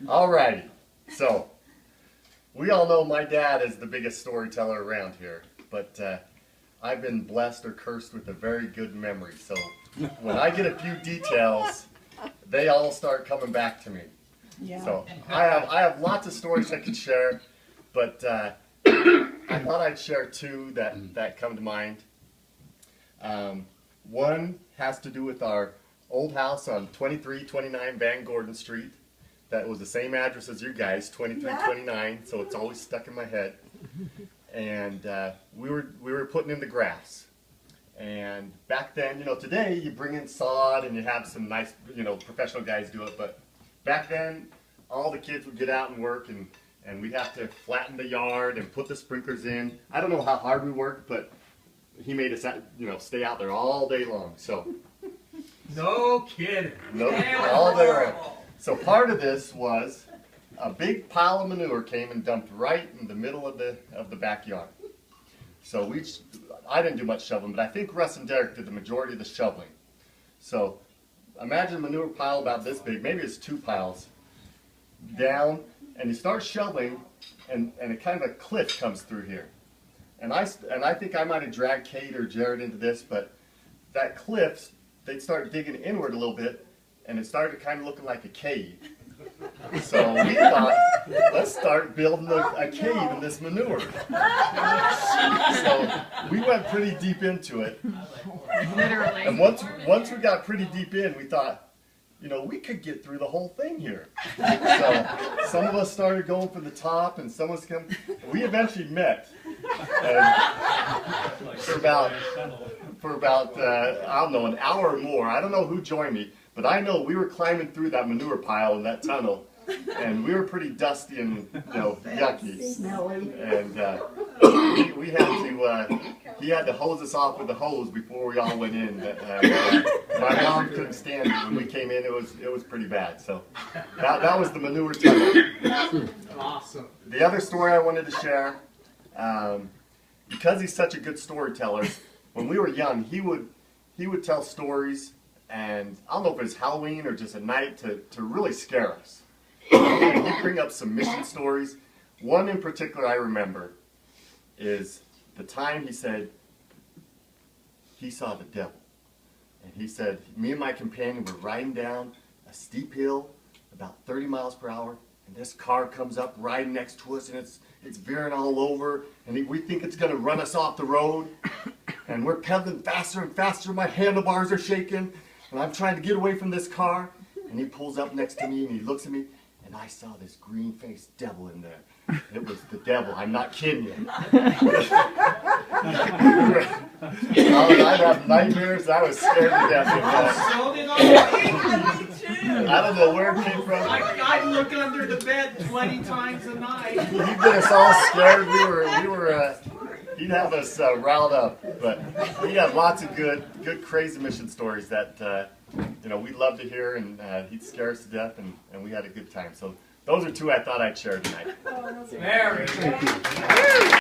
Alrighty, so we all know my dad is the biggest storyteller around here, but I've been blessed or cursed with a very good memory. So when I get a few details, they all start coming back to me. Yeah. So I have lots of stories I could share, but I thought I'd share two that come to mind. One has to do with our old house on 2329 Van Gordon Street. That was the same address as you guys, 2329, so it's always stuck in my head. And we were putting in the grass. And back then, today you bring in sod and you have some nice, professional guys do it. But back then, all the kids would get out and work, and we'd have to flatten the yard and put the sprinklers in. I don't know how hard we worked, but he made us, stay out there all day long. So. No kidding. Nope, all day long. So part of this was a big pile of manure came and dumped right in the middle of the backyard. So I didn't do much shoveling, but I think Russ and Derek did the majority of the shoveling. So imagine a manure pile about this big, maybe it's two piles, down, and you start shoveling, and a kind of a cliff comes through here. And I think I might have dragged Kate or Jared into this, but that cliff, they'd start digging inward a little bit, and it started kind of looking like a cave. So we thought, let's start building a cave in this manure. So we went pretty deep into it. Literally. And once we got pretty deep in, we thought, we could get through the whole thing here. So some of us started going for the top, and some of us we eventually met. And for about I don't know, an hour or more. I don't know who joined me, but I know we were climbing through that manure pile in that tunnel, and we were pretty dusty and yucky. And we had to. He had to hose us off with a hose before we all went in. My mom couldn't stand it when we came in. It was pretty bad. So that was the manure tunnel. Awesome. The other story I wanted to share, because he's such a good storyteller. When we were young, he would tell stories, and I don't know if it was Halloween or just at night to really scare us. He'd bring up some mission stories. One in particular I remember is the time he said he saw the devil. And he said, me and my companion were riding down a steep hill about 30 miles per hour, and this car comes up right next to us, and it's veering all over, and we think it's going to run us off the road. And we're pedaling faster and faster. My handlebars are shaking, and I'm trying to get away from this car. And he pulls up next to me, and he looks at me, and I saw this green-faced devil in there. It was the devil. I'm not kidding you. I'd have nightmares. I was scared to death of that. So did I. Me too. I don't know where it came from. I look under the bed 20 times a night. He get us all scared. We were. He'd have us riled up, but he had lots of good crazy mission stories that we love to hear, and he'd scare us to death, and we had a good time. So those are two I thought I'd share tonight. Very good.